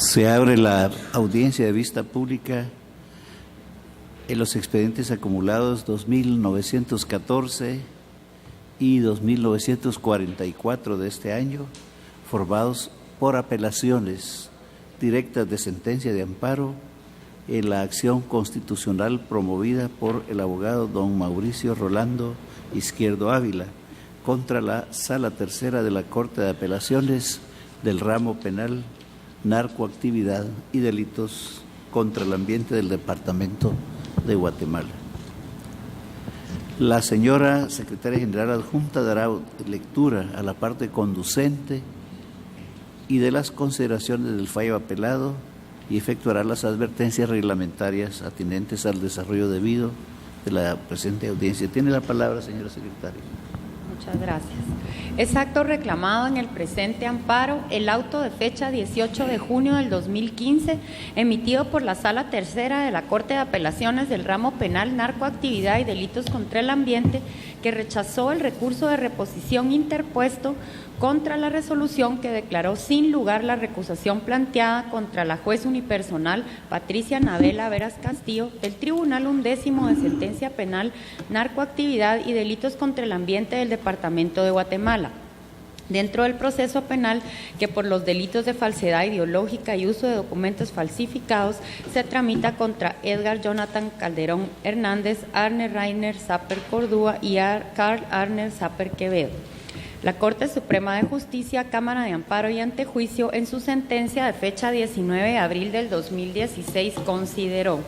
Se abre la audiencia de vista pública en los expedientes acumulados 2.914 y 2.944 de este año, formados por apelaciones directas de sentencia de amparo en la acción constitucional promovida por el abogado don Mauricio Rolando Izquierdo Ávila contra la Sala Tercera de la Corte de Apelaciones del Ramo Penal, Narcoactividad y Delitos contra el Ambiente del Departamento de Guatemala. La señora Secretaria General Adjunta dará lectura a la parte conducente y de las consideraciones del fallo apelado y efectuará las advertencias reglamentarias atinentes al desarrollo debido de la presente audiencia. Tiene la palabra, señora Secretaria. Muchas gracias. Es acto reclamado en el presente amparo el auto de fecha 18 de junio del 2015, emitido por la Sala Tercera de la Corte de Apelaciones del Ramo Penal, Narcoactividad y Delitos contra el Ambiente, que rechazó el recurso de reposición interpuesto contra la resolución que declaró sin lugar la recusación planteada contra la juez unipersonal Patricia Anabela Veras Castillo del Tribunal Undécimo de Sentencia Penal, Narcoactividad y Delitos contra el Ambiente del Departamento de Guatemala, dentro del proceso penal que por los delitos de falsedad ideológica y uso de documentos falsificados se tramita contra Edgar Jonathan Calderón Hernández, Arner Rainer Zapper Cordúa y Carl Arner Zapper Quevedo. La Corte Suprema de Justicia, Cámara de Amparo y Antejuicio, en su sentencia de fecha 19 de abril del 2016, consideró: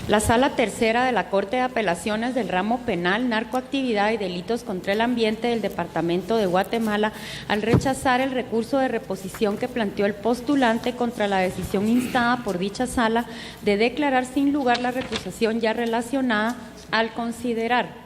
la Sala Tercera de la Corte de Apelaciones del Ramo Penal, Narcoactividad y Delitos contra el Ambiente del Departamento de Guatemala, al rechazar el recurso de reposición que planteó el postulante contra la decisión instada por dicha sala de declarar sin lugar la recusación ya relacionada, al considerar: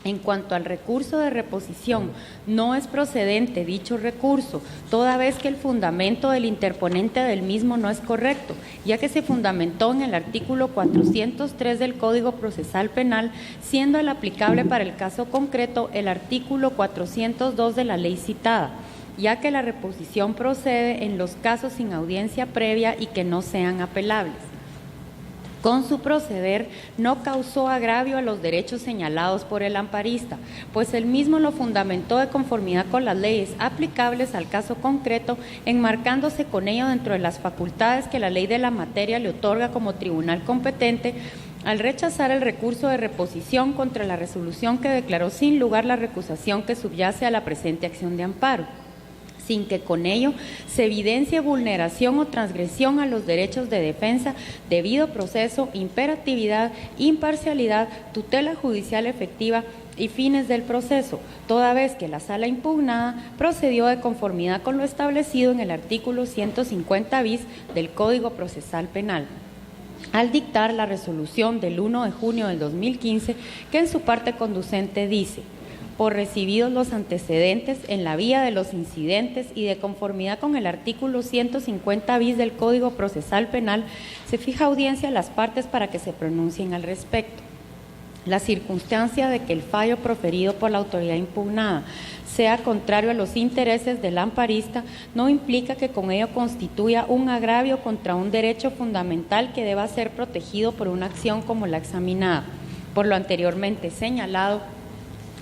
en cuanto al recurso de reposición, no es procedente dicho recurso, toda vez que el fundamento del interponente del mismo no es correcto, ya que se fundamentó en el artículo 403 del Código Procesal Penal, siendo el aplicable para el caso concreto el artículo 402 de la ley citada, ya que la reposición procede en los casos sin audiencia previa y que no sean apelables. Con su proceder no causó agravio a los derechos señalados por el amparista, pues él mismo lo fundamentó de conformidad con las leyes aplicables al caso concreto, enmarcándose con ello dentro de las facultades que la ley de la materia le otorga como tribunal competente, al rechazar el recurso de reposición contra la resolución que declaró sin lugar la recusación que subyace a la presente acción de amparo, sin que con ello se evidencie vulneración o transgresión a los derechos de defensa, debido proceso, imperatividad, imparcialidad, tutela judicial efectiva y fines del proceso, toda vez que la sala impugnada procedió de conformidad con lo establecido en el artículo 150 bis del Código Procesal Penal, al dictar la resolución del 1 de junio del 2015, que en su parte conducente dice: por recibidos los antecedentes en la vía de los incidentes y de conformidad con el artículo 150 bis del Código Procesal Penal, se fija audiencia a las partes para que se pronuncien al respecto. La circunstancia de que el fallo proferido por la autoridad impugnada sea contrario a los intereses del amparista no implica que con ello constituya un agravio contra un derecho fundamental que deba ser protegido por una acción como la examinada. Por lo anteriormente señalado,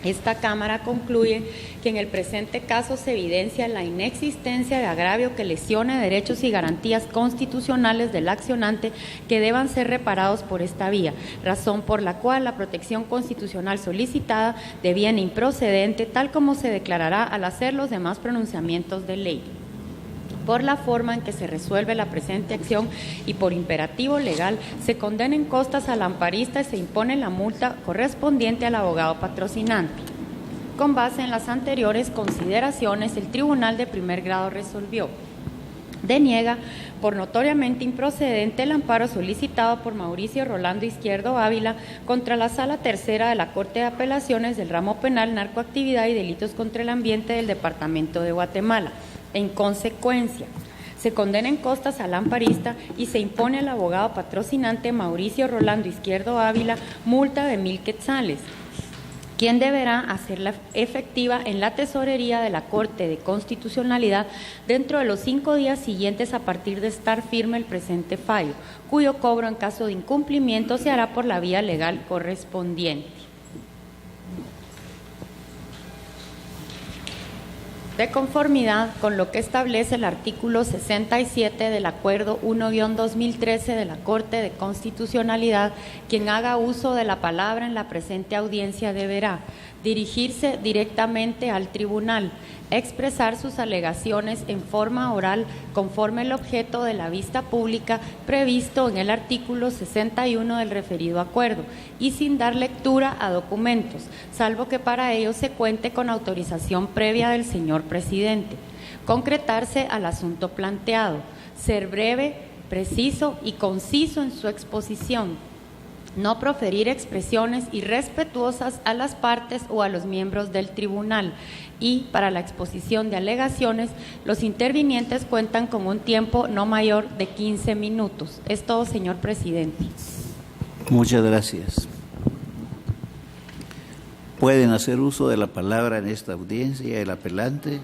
esta Cámara concluye que en el presente caso se evidencia la inexistencia de agravio que lesione derechos y garantías constitucionales del accionante que deban ser reparados por esta vía, razón por la cual la protección constitucional solicitada deviene improcedente, tal como se declarará al hacer los demás pronunciamientos de ley. Por la forma en que se resuelve la presente acción y por imperativo legal, se condena en costas al amparista y se impone la multa correspondiente al abogado patrocinante. Con base en las anteriores consideraciones, el Tribunal de Primer Grado resolvió: deniega por notoriamente improcedente el amparo solicitado por Mauricio Rolando Izquierdo Ávila contra la Sala Tercera de la Corte de Apelaciones del Ramo Penal, Narcoactividad y Delitos contra el Ambiente del Departamento de Guatemala. En consecuencia, se condena en costas al amparista y se impone al abogado patrocinante Mauricio Rolando Izquierdo Ávila multa de 1,000 quetzales. quien deberá hacerla efectiva en la tesorería de la Corte de Constitucionalidad dentro de los 5 días siguientes a partir de estar firme el presente fallo, cuyo cobro en caso de incumplimiento se hará por la vía legal correspondiente. De conformidad con lo que establece el artículo 67 del Acuerdo 1-2013 de la Corte de Constitucionalidad, quien haga uso de la palabra en la presente audiencia deberá dirigirse directamente al tribunal, expresar sus alegaciones en forma oral conforme el objeto de la vista pública previsto en el artículo 61 del referido acuerdo y sin dar lectura a documentos, salvo que para ello se cuente con autorización previa del señor presidente. Concretarse al asunto planteado, ser breve, preciso y conciso en su exposición. No proferir expresiones irrespetuosas a las partes o a los miembros del tribunal y para la exposición de alegaciones los intervinientes cuentan con un tiempo no mayor de 15 minutos. Es todo, señor presidente. Muchas gracias. Pueden hacer uso de la palabra en esta audiencia el apelante,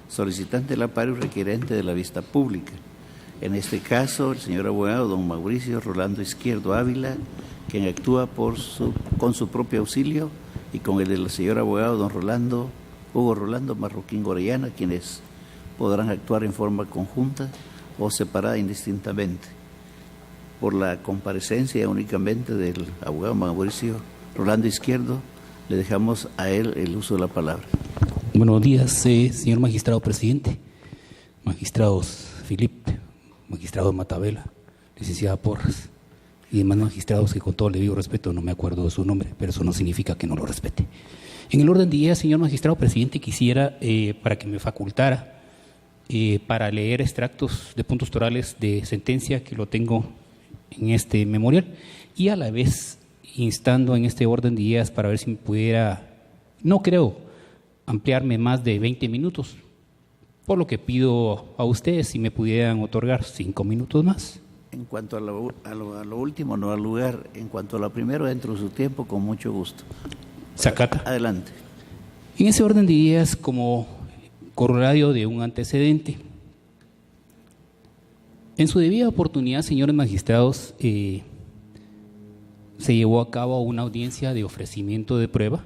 solicitante del amparo y requerente de la vista pública. En este caso, el señor abogado don Mauricio Rolando Izquierdo Ávila, quien actúa con su propio auxilio y con el del señor abogado don Hugo Rolando Marroquín Orellana, quienes podrán actuar en forma conjunta o separada indistintamente. Por la comparecencia únicamente del abogado Mauricio Rolando Izquierdo, le dejamos a él el uso de la palabra. Buenos días, señor magistrado presidente, magistrados Filipe, magistrado Matabela, licenciada Porras y demás magistrados que con todo el debido respeto no me acuerdo de su nombre, pero eso no significa que no lo respete. En el orden del día, señor magistrado presidente, quisiera, para que me facultara, para leer extractos de puntos torales de sentencia que lo tengo en este memorial y a la vez instando en este orden de ideas para ver si me pudiera, no creo, ampliarme más de 20 minutos, por lo que pido a ustedes si me pudieran otorgar 5 minutos más. En cuanto a lo último, no al lugar. En cuanto a lo primero, dentro de su tiempo, con mucho gusto. Sacata. Adelante. En ese orden de ideas, como corolario de un antecedente, en su debida oportunidad, señores magistrados, se llevó a cabo una audiencia de ofrecimiento de prueba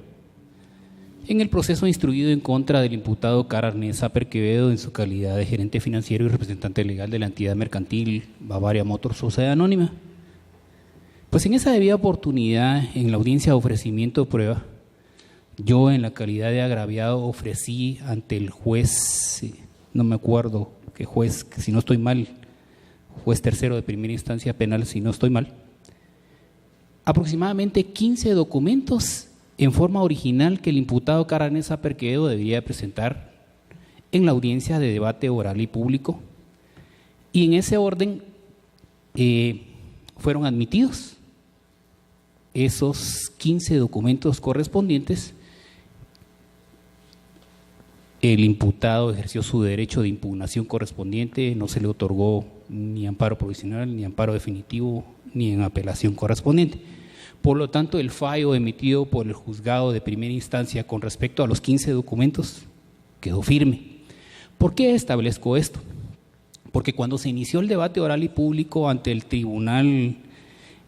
en el proceso instruido en contra del imputado Cararnés Saper Quevedo en su calidad de gerente financiero y representante legal de la entidad mercantil Bavaria Motors Sociedad Anónima. Pues en esa debida oportunidad, en la audiencia de ofrecimiento de prueba, yo en la calidad de agraviado ofrecí ante el juez, no me acuerdo qué juez, que si no estoy mal, juez tercero de primera instancia penal, si no estoy mal, aproximadamente 15 documentos en forma original que el imputado Cararnés Saper Quevedo debía presentar en la audiencia de debate oral y público, y en ese orden fueron admitidos esos 15 documentos correspondientes. El imputado ejerció su derecho de impugnación correspondiente, no se le otorgó ni amparo provisional, ni amparo definitivo, ni en apelación correspondiente. Por lo tanto, el fallo emitido por el juzgado de primera instancia con respecto a los 15 documentos quedó firme. ¿Por qué establezco esto? Porque cuando se inició el debate oral y público ante el Tribunal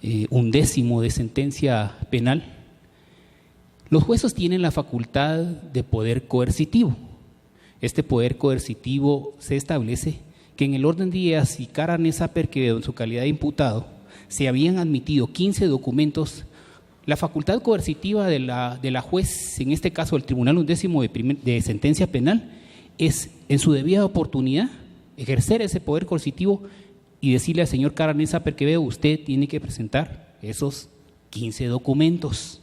11º de sentencia penal, los jueces tienen la facultad de poder coercitivo. Este poder coercitivo se establece que en el orden de ideas, si Cararnés Saper Quevedo en su calidad de imputado se habían admitido 15 documentos, la facultad coercitiva de la juez, en este caso el Tribunal 11º de sentencia penal, es en su debida oportunidad ejercer ese poder coercitivo y decirle al señor Cararnés Saper Quevedo: usted tiene que presentar esos 15 documentos.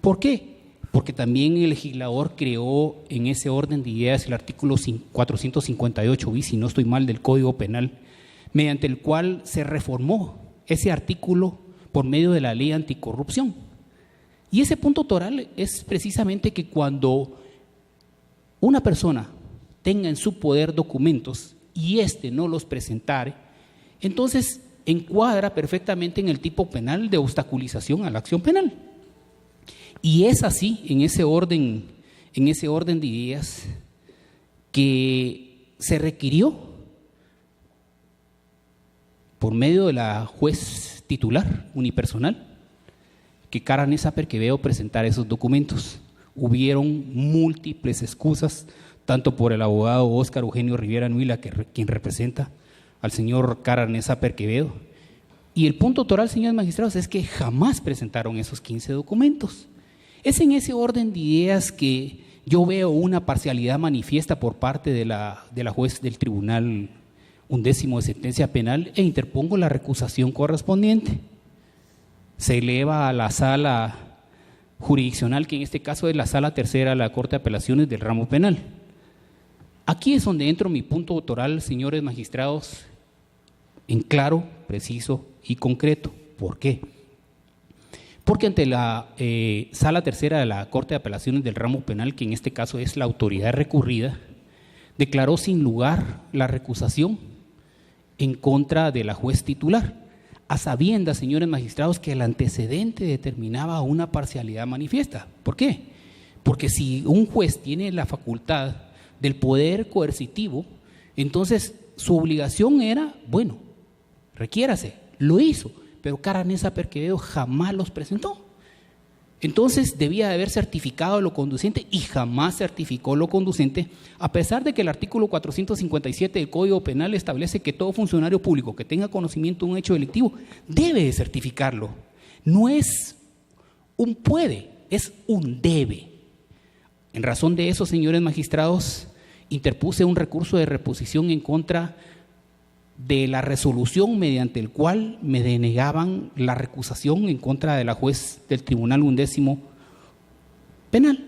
¿Por qué? Porque también el legislador creó en ese orden de ideas el artículo 458 bis, si no estoy mal, del Código Penal, mediante el cual se reformó ese artículo por medio de la ley anticorrupción. Y ese punto toral es precisamente que cuando una persona tenga en su poder documentos y éste no los presentare, entonces encuadra perfectamente en el tipo penal de obstaculización a la acción penal. Y es así, en ese orden de ideas, que se requirió, por medio de la juez titular unipersonal, que Cara Nessa Perqueveo presentara esos documentos. Hubieron múltiples excusas, tanto por el abogado Óscar Eugenio Rivera Nuila, quien representa al señor Cara Nessa Perqueveo. Y el punto toral, señores magistrados, es que jamás presentaron esos 15 documentos. Es en ese orden de ideas que yo veo una parcialidad manifiesta por parte de la juez del Tribunal 11º de Sentencia Penal e interpongo la recusación correspondiente. Se eleva a la sala jurisdiccional, que en este caso es la Sala Tercera de la Corte de Apelaciones del Ramo Penal. Aquí es donde entro mi punto autoral, señores magistrados, en claro, preciso y concreto. ¿Por qué? Porque ante la Sala Tercera de la Corte de Apelaciones del Ramo Penal, que en este caso es la autoridad recurrida, declaró sin lugar la recusación en contra de la juez titular, a sabiendas, señores magistrados, que el antecedente determinaba una parcialidad manifiesta. ¿Por qué? Porque si un juez tiene la facultad del poder coercitivo, entonces su obligación era, bueno, requiérase, lo hizo, pero Cara Nessa Perqueveo jamás los presentó. Entonces debía de haber certificado lo conducente y jamás certificó lo conducente, a pesar de que el artículo 457 del Código Penal establece que todo funcionario público que tenga conocimiento de un hecho delictivo debe de certificarlo. No es un puede, es un debe. En razón de eso, señores magistrados, interpuse un recurso de reposición en contra de la resolución mediante el cual me denegaban la recusación en contra de la juez del Tribunal 11º Penal.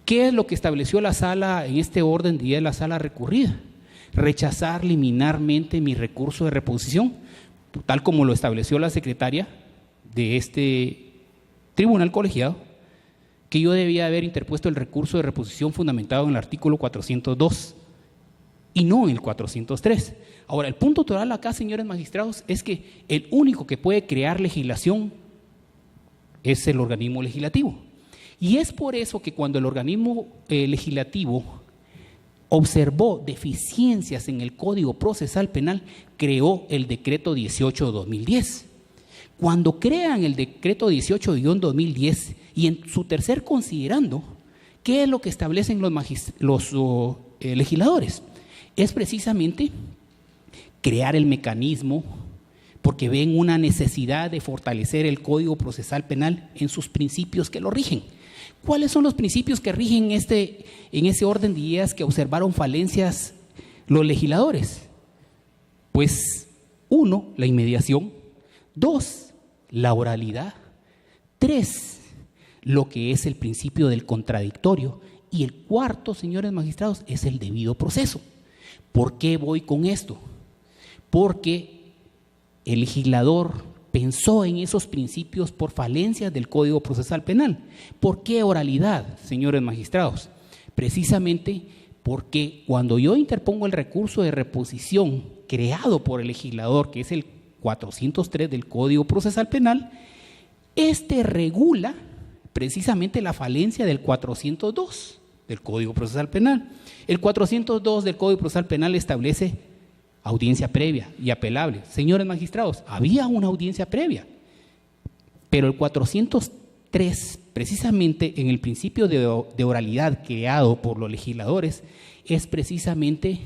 ¿Qué es lo que estableció la sala en este orden de la sala recurrida? Rechazar liminarmente mi recurso de reposición, tal como lo estableció la secretaria de este tribunal colegiado, que yo debía haber interpuesto el recurso de reposición fundamentado en el artículo 402 y no en el 403. Ahora, el punto total acá, señores magistrados, es que el único que puede crear legislación es el organismo legislativo. Y es por eso que cuando el organismo legislativo observó deficiencias en el Código Procesal Penal, creó el decreto 18/2010. Cuando crean el decreto 18/2010 y en su tercer considerando, ¿qué es lo que establecen los legisladores? Es precisamente crear el mecanismo, porque ven una necesidad de fortalecer el Código Procesal Penal en sus principios que lo rigen. ¿Cuáles son los principios que rigen en ese orden de ideas que observaron falencias los legisladores? Pues 1, la inmediación; 2, la oralidad; 3, lo que es el principio del contradictorio; y el 4, señores magistrados, es el debido proceso. ¿Por qué voy con esto? Porque el legislador pensó en esos principios por falencias del Código Procesal Penal. ¿Por qué oralidad, señores magistrados? Precisamente porque cuando yo interpongo el recurso de reposición creado por el legislador, que es el 403 del Código Procesal Penal, este regula precisamente la falencia del 402 del Código Procesal Penal. El 402 del Código Procesal Penal establece audiencia previa y apelable. Señores magistrados, había una audiencia previa, pero el 403, precisamente en el principio de oralidad creado por los legisladores, es precisamente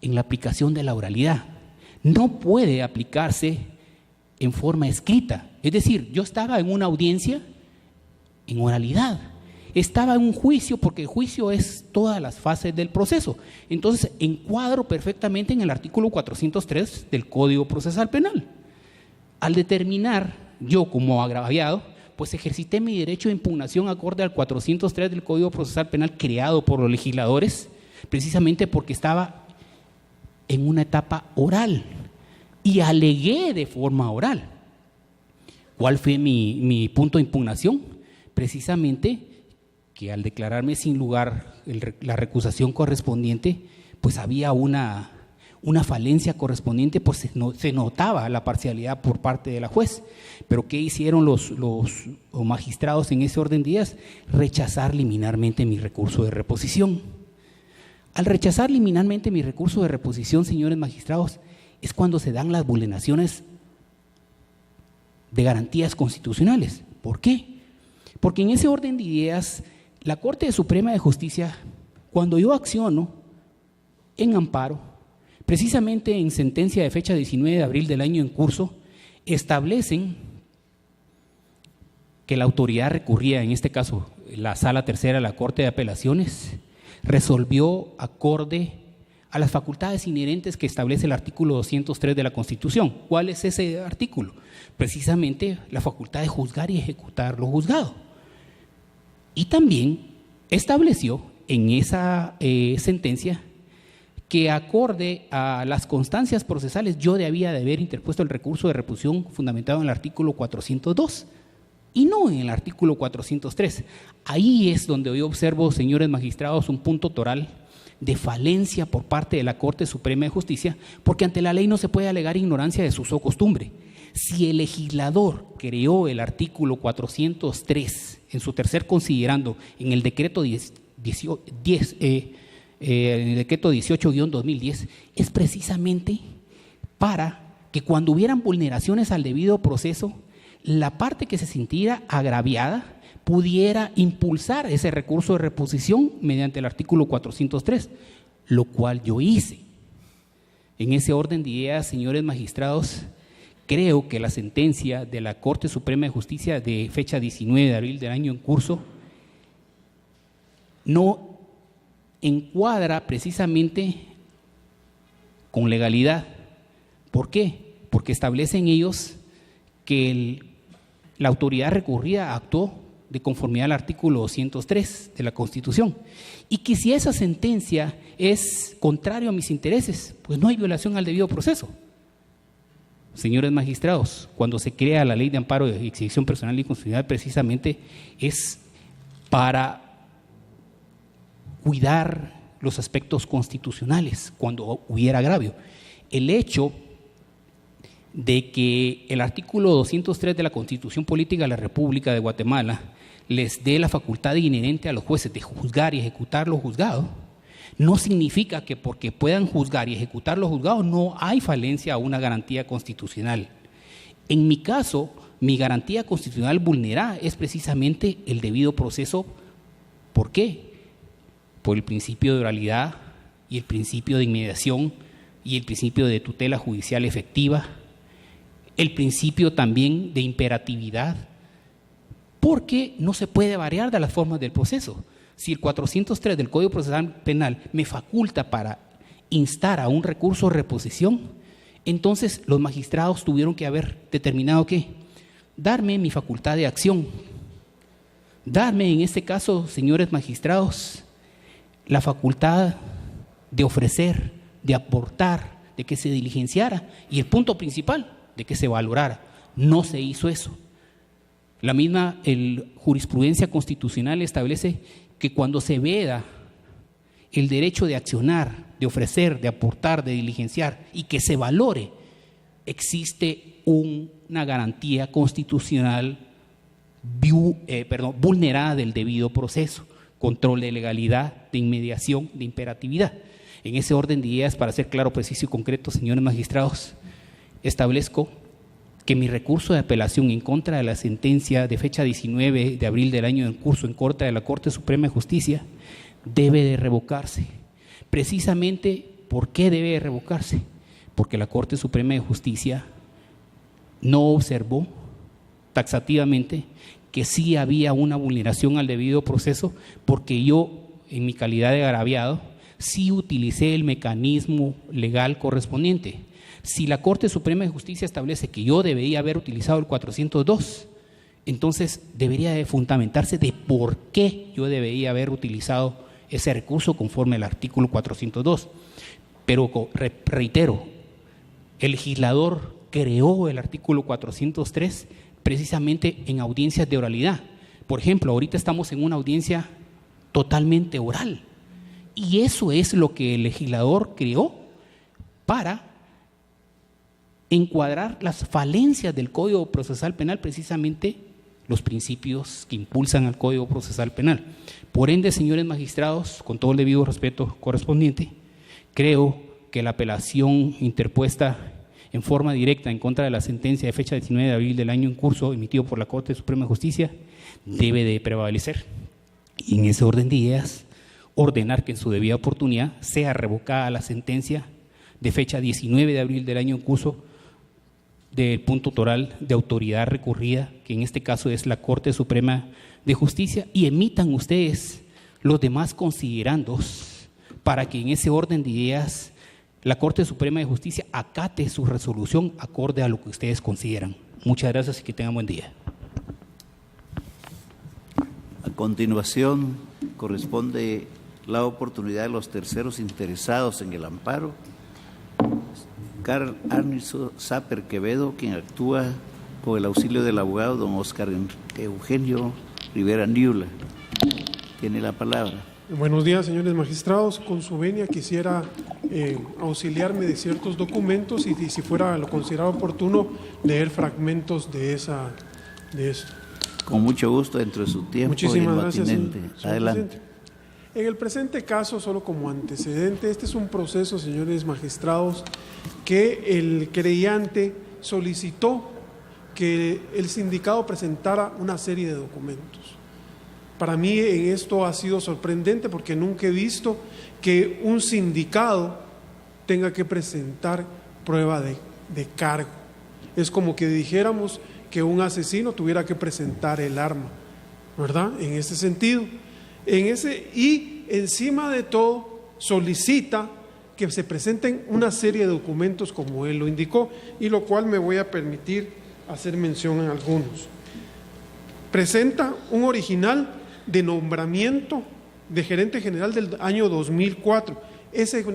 en la aplicación de la oralidad. No puede aplicarse en forma escrita. Es decir, yo estaba en una audiencia en oralidad. Estaba en un juicio, porque el juicio es todas las fases del proceso. Entonces, encuadro perfectamente en el artículo 403 del Código Procesal Penal. Al determinar yo como agraviado, pues ejercité mi derecho de impugnación acorde al 403 del Código Procesal Penal creado por los legisladores, precisamente porque estaba en una etapa oral y alegué de forma oral. ¿Cuál fue mi punto de impugnación? Precisamente que al declararme sin lugar la recusación correspondiente, pues había una una falencia correspondiente, pues se notaba la parcialidad por parte de la juez. Pero ¿qué hicieron los magistrados en ese orden de ideas? Rechazar liminarmente mi recurso de reposición. Al rechazar liminarmente mi recurso de reposición, señores magistrados, es cuando se dan las vulneraciones de garantías constitucionales. ¿Por qué? Porque en ese orden de ideas, la Corte Suprema de Justicia, cuando yo acciono en amparo, precisamente en sentencia de fecha 19 de abril del año en curso, establecen que la autoridad recurrida, en este caso la Sala Tercera de la Corte de Apelaciones, resolvió acorde a las facultades inherentes que establece el artículo 203 de la Constitución. ¿Cuál es ese artículo? Precisamente la facultad de juzgar y ejecutar lo juzgado. Y también estableció en esa sentencia que acorde a las constancias procesales yo debía de haber interpuesto el recurso de reposición fundamentado en el artículo 402 y no en el artículo 403. Ahí es donde yo observo, señores magistrados, un punto toral de falencia por parte de la Corte Suprema de Justicia, porque ante la ley no se puede alegar ignorancia de su uso o costumbre. Si el legislador creó el artículo 403 en su tercer considerando en el decreto 18-2010, es precisamente para que cuando hubieran vulneraciones al debido proceso, la parte que se sintiera agraviada pudiera impulsar ese recurso de reposición mediante el artículo 403, lo cual yo hice. En ese orden de ideas, señores magistrados, creo que la sentencia de la Corte Suprema de Justicia de fecha 19 de abril del año en curso no encuadra precisamente con legalidad. ¿Por qué? Porque establecen ellos que la autoridad recurrida actuó de conformidad al artículo 203 de la Constitución y que si esa sentencia es contrario a mis intereses, pues no hay violación al debido proceso. Señores magistrados, cuando se crea la Ley de Amparo y Exhibición Personal de Inconstitucionalidad, precisamente es para cuidar los aspectos constitucionales cuando hubiera agravio. El hecho de que el artículo 203 de la Constitución Política de la República de Guatemala les dé la facultad inherente a los jueces de juzgar y ejecutar lo juzgado, no significa que porque puedan juzgar y ejecutar lo juzgado no hay falencia a una garantía constitucional. En mi caso, mi garantía constitucional vulnerada es precisamente el debido proceso. ¿Por qué? Por el principio de oralidad y el principio de inmediación y el principio de tutela judicial efectiva, el principio también de imperatividad, porque no se puede variar de las formas del proceso. Si el 403 del Código Procesal Penal me faculta para instar a un recurso de reposición, entonces los magistrados tuvieron que haber determinado que darme mi facultad de acción, darme en este caso, señores magistrados, la facultad de ofrecer, de aportar, de que se diligenciara y el punto principal, de que se valorara. No se hizo eso. La misma jurisprudencia constitucional establece que cuando se veda el derecho de accionar, de ofrecer, de aportar, de diligenciar y que se valore, existe una garantía constitucional vulnerada del debido proceso, control de legalidad, de inmediación, de imperatividad. En ese orden de ideas, para ser claro, preciso y concreto, señores magistrados, establezco que mi recurso de apelación en contra de la sentencia de fecha 19 de abril del año en curso en contra de la Corte Suprema de Justicia debe de revocarse. Precisamente, ¿por qué debe de revocarse? Porque la Corte Suprema de Justicia no observó taxativamente que sí había una vulneración al debido proceso, porque yo, en mi calidad de agraviado, sí utilicé el mecanismo legal correspondiente. Si la Corte Suprema de Justicia establece que yo debería haber utilizado el 402, entonces debería de fundamentarse de por qué yo debería haber utilizado ese recurso conforme al artículo 402. Pero reitero, el legislador creó el artículo 403 precisamente en audiencias de oralidad. Por ejemplo, ahorita estamos en una audiencia totalmente oral y eso es lo que el legislador creó para encuadrar las falencias del Código Procesal Penal, precisamente los principios que impulsan al Código Procesal Penal. Por ende, señores magistrados, con todo el debido respeto correspondiente, creo que la apelación interpuesta en forma directa en contra de la sentencia de fecha 19 de abril del año en curso, emitido por la Corte Suprema de Justicia, debe de prevalecer. Y en ese orden de ideas, ordenar que en su debida oportunidad sea revocada la sentencia de fecha 19 de abril del año en curso del punto toral de autoridad recurrida, que en este caso es la Corte Suprema de Justicia, y emitan ustedes los demás considerandos para que en ese orden de ideas la Corte Suprema de Justicia acate su resolución acorde a lo que ustedes consideran. Muchas gracias y que tengan buen día. A continuación, corresponde la oportunidad de los terceros interesados en el amparo. Carl Arnilson Saper Quevedo, quien actúa con el auxilio del abogado don Oscar Eugenio Rivera Niula. Tiene la palabra. Buenos días, señores magistrados. Con su venia quisiera auxiliarme de ciertos documentos y si fuera lo considerado oportuno, leer fragmentos de esto. Con mucho gusto, dentro de su tiempo. Muchísimas gracias, señor Adelante. presidente. En el presente caso, solo como antecedente, este es un proceso, señores magistrados, que el querellante solicitó que el sindicado presentara una serie de documentos. Para mí en esto ha sido sorprendente porque nunca he visto que un sindicado tenga que presentar prueba de cargo. Es como que dijéramos que un asesino tuviera que presentar el arma, ¿verdad? En ese sentido. Y encima de todo solicita que se presenten una serie de documentos como él lo indicó, y lo cual me voy a permitir hacer mención en algunos. Presenta un original de nombramiento de gerente general del año 2004. Ese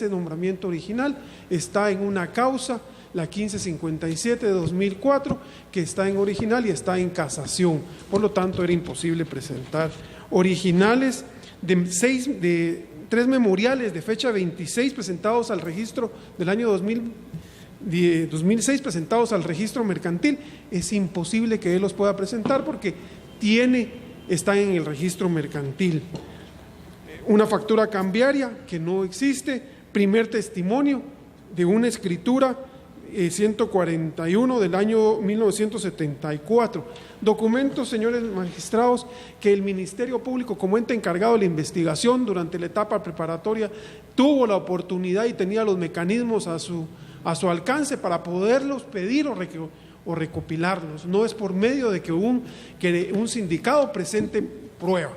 nombramiento original está en una causa, la 1557 de 2004, que está en original y está en casación. Por lo tanto, era imposible presentar originales de 3 memoriales de fecha 26 presentados al registro del año 2006 presentados al registro mercantil. Es imposible que él los pueda presentar porque está en el registro mercantil. Una factura cambiaria que no existe, primer testimonio de una escritura 141 del año 1974. Documentos, señores magistrados, que el Ministerio Público, como ente encargado de la investigación durante la etapa preparatoria, tuvo la oportunidad y tenía los mecanismos a su alcance para poderlos pedir o recopilarlos. No es por medio de que un sindicado presente prueba.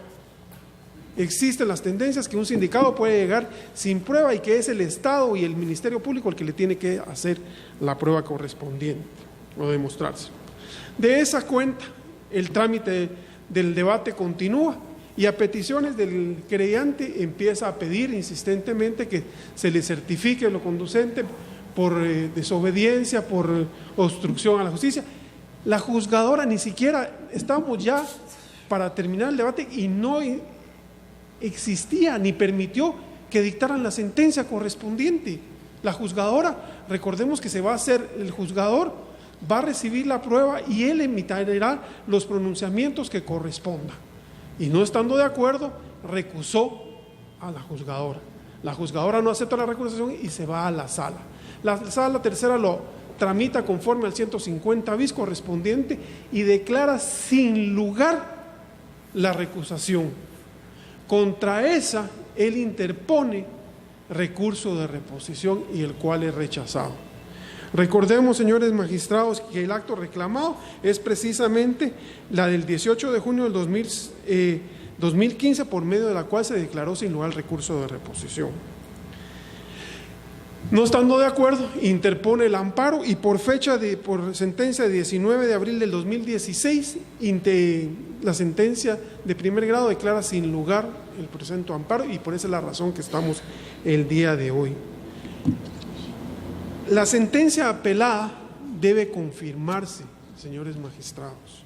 Existen las tendencias que un sindicado puede llegar sin prueba y que es el Estado y el Ministerio Público el que le tiene que hacer la prueba correspondiente o demostrarse. De esa cuenta, el trámite del debate continúa y a peticiones del querellante empieza a pedir insistentemente que se le certifique lo conducente por desobediencia, por obstrucción a la justicia. La juzgadora ni siquiera, estamos ya para terminar el debate y no existía ni permitió que dictaran la sentencia correspondiente. La juzgadora, recordemos que el juzgador va a recibir la prueba y él emitirá los pronunciamientos que correspondan. Y no estando de acuerdo, recusó a la juzgadora. La juzgadora no acepta la recusación y se va a la sala. La sala tercera lo tramita conforme al 150 bis correspondiente y declara sin lugar la recusación. Contra esa, él interpone recurso de reposición y el cual es rechazado. Recordemos, señores magistrados, que el acto reclamado es precisamente la del 18 de junio del 2015, por medio de la cual se declaró sin lugar el recurso de reposición. No estando de acuerdo, interpone el amparo y por sentencia de 19 de abril del 2016, la sentencia de primer grado declara sin lugar el presente amparo y por esa es la razón que estamos el día de hoy. La sentencia apelada debe confirmarse, señores magistrados.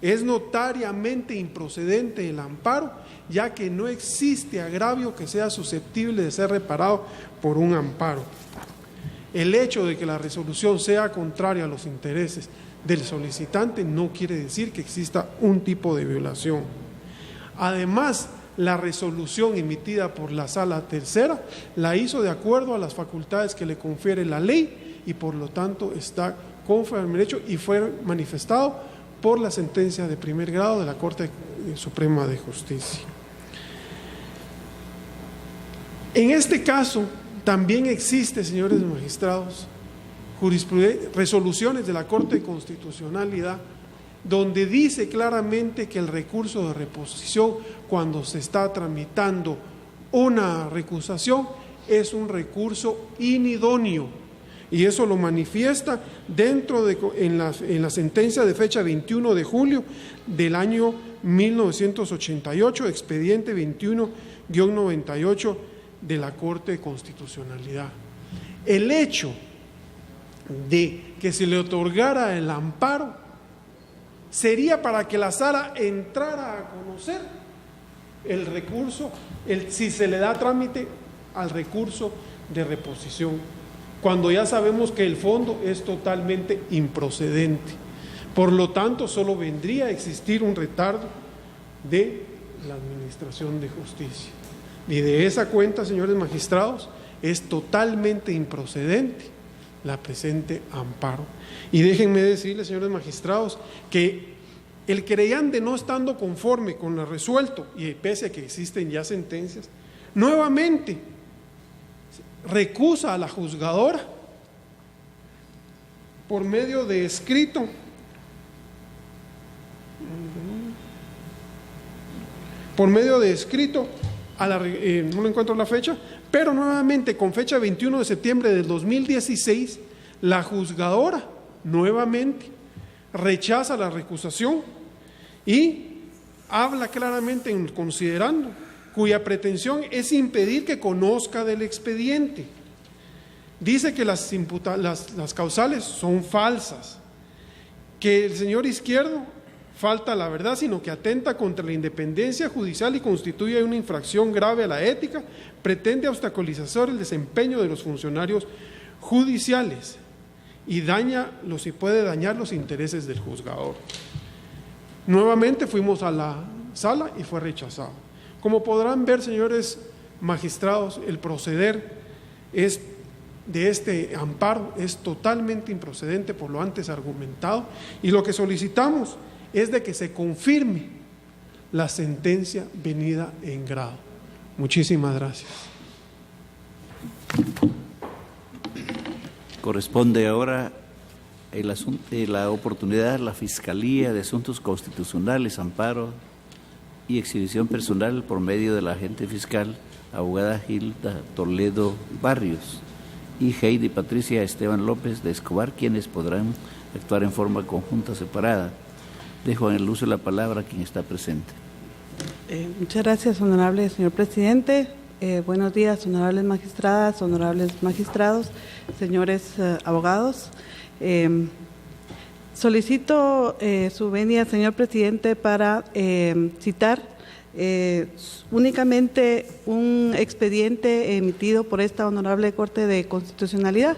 Es notariamente improcedente el amparo, ya que no existe agravio que sea susceptible de ser reparado por un amparo. El hecho de que la resolución sea contraria a los intereses del solicitante no quiere decir que exista un tipo de violación. Además, la resolución emitida por la Sala Tercera la hizo de acuerdo a las facultades que le confiere la ley y por lo tanto está conforme al derecho y fue manifestado por la sentencia de primer grado de la Corte Suprema de Justicia. En este caso, también existe, señores magistrados, resoluciones de la Corte de Constitucionalidad donde dice claramente que el recurso de reposición, cuando se está tramitando una recusación, es un recurso inidóneo. Y eso lo manifiesta en la sentencia de fecha 21 de julio del año 1988, expediente 21-98 de la Corte de Constitucionalidad. El hecho de que se le otorgara el amparo sería para que la sala entrara a conocer el recurso, si se le da trámite al recurso de reposición, cuando ya sabemos que el fondo es totalmente improcedente. Por lo tanto, solo vendría a existir un retardo de la Administración de Justicia. Y de esa cuenta, señores magistrados, es totalmente improcedente la presente amparo. Y déjenme decirles, señores magistrados, que el querellante, no estando conforme con lo resuelto, y pese a que existen ya sentencias, nuevamente recusa a la juzgadora por medio de escrito, no lo encuentro la fecha, pero nuevamente con fecha 21 de septiembre del 2016, la juzgadora nuevamente rechaza la recusación y habla claramente considerando cuya pretensión es impedir que conozca del expediente. Dice que las causales son falsas, que el señor Izquierdo falta a la verdad, sino que atenta contra la independencia judicial y constituye una infracción grave a la ética, pretende obstaculizar el desempeño de los funcionarios judiciales y puede dañar los intereses del juzgador. Nuevamente fuimos a la sala y fue rechazado. Como podrán ver, señores magistrados, el proceder de este amparo es totalmente improcedente por lo antes argumentado, y lo que solicitamos es de que se confirme la sentencia venida en grado. Muchísimas gracias. Corresponde ahora la oportunidad a la Fiscalía de Asuntos Constitucionales, Amparo y Exhibición Personal por medio de la agente fiscal, abogada Gilda Toledo Barrios, y Heidi Patricia Esteban López de Escobar, quienes podrán actuar en forma conjunta separada. Dejo en el uso de la palabra a quien está presente. Muchas gracias, honorable señor presidente. Buenos días, honorables magistradas, honorables magistrados, señores abogados. Solicito su venia, señor presidente, para citar únicamente un expediente emitido por esta honorable Corte de Constitucionalidad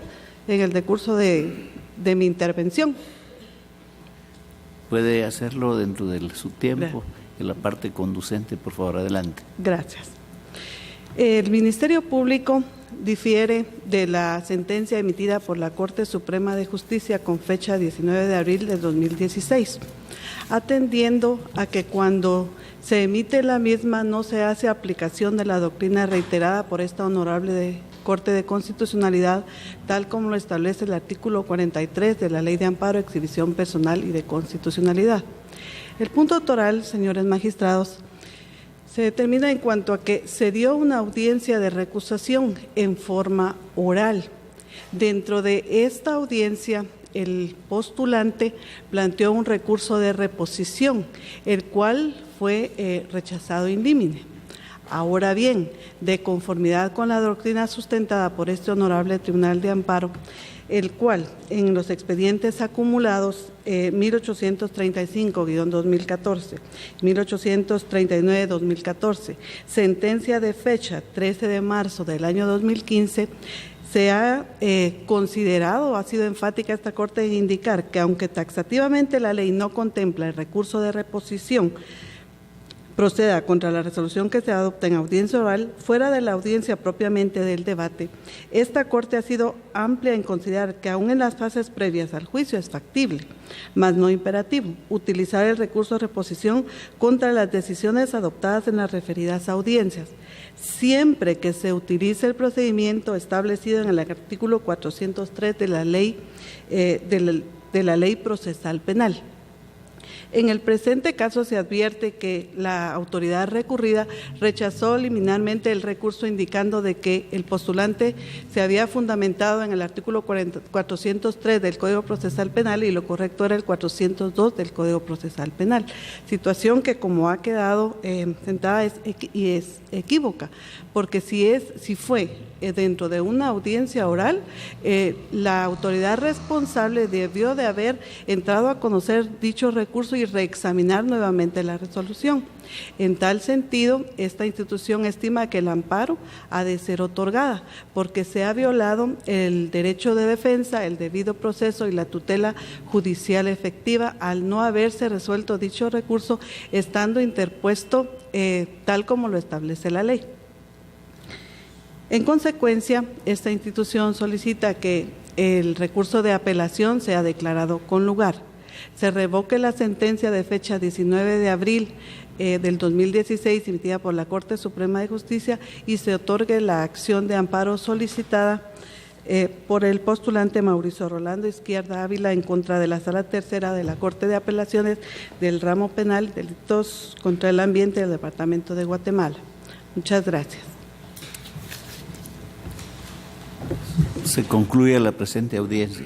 en el decurso de mi intervención. Puede hacerlo dentro de su tiempo, en la parte conducente, por favor, adelante. Gracias. El Ministerio Público difiere de la sentencia emitida por la Corte Suprema de Justicia con fecha 19 de abril de 2016, atendiendo a que cuando se emite la misma no se hace aplicación de la doctrina reiterada por esta honorable Corte de Constitucionalidad, tal como lo establece el artículo 43 de la Ley de Amparo, Exhibición Personal y de Constitucionalidad. El punto autoral, señores magistrados, se determina en cuanto a que se dio una audiencia de recusación en forma oral. Dentro de esta audiencia, el postulante planteó un recurso de reposición, el cual fue rechazado in limine. Ahora bien, de conformidad con la doctrina sustentada por este honorable Tribunal de Amparo, el cual en los expedientes acumulados 1835-2014, 1839-2014, sentencia de fecha 13 de marzo del año 2015, se ha considerado, ha sido enfática esta Corte en indicar que aunque taxativamente la ley no contempla el recurso de reposición, proceda contra la resolución que se adopta en audiencia oral, fuera de la audiencia propiamente del debate, esta Corte ha sido amplia en considerar que aún en las fases previas al juicio es factible, mas no imperativo, utilizar el recurso de reposición contra las decisiones adoptadas en las referidas audiencias, siempre que se utilice el procedimiento establecido en el artículo 403 de la Ley Procesal Penal. En el presente caso se advierte que la autoridad recurrida rechazó liminarmente el recurso indicando de que el postulante se había fundamentado en el artículo 403 del Código Procesal Penal y lo correcto era el 402 del Código Procesal Penal, situación que como ha quedado sentada es equívoca, porque si fue dentro de una audiencia oral, la autoridad responsable debió de haber entrado a conocer dicho recurso y reexaminar nuevamente la resolución. En tal sentido, esta institución estima que el amparo ha de ser otorgada porque se ha violado el derecho de defensa, el debido proceso y la tutela judicial efectiva al no haberse resuelto dicho recurso estando interpuesto tal como lo establece la ley. En consecuencia, esta institución solicita que el recurso de apelación sea declarado con lugar, se revoque la sentencia de fecha 19 de abril del 2016 emitida por la Corte Suprema de Justicia y se otorgue la acción de amparo solicitada por el postulante Mauricio Rolando Izquierda Ávila en contra de la Sala Tercera de la Corte de Apelaciones del Ramo Penal, Delitos contra el Ambiente del Departamento de Guatemala. Muchas gracias. Se concluye la presente audiencia.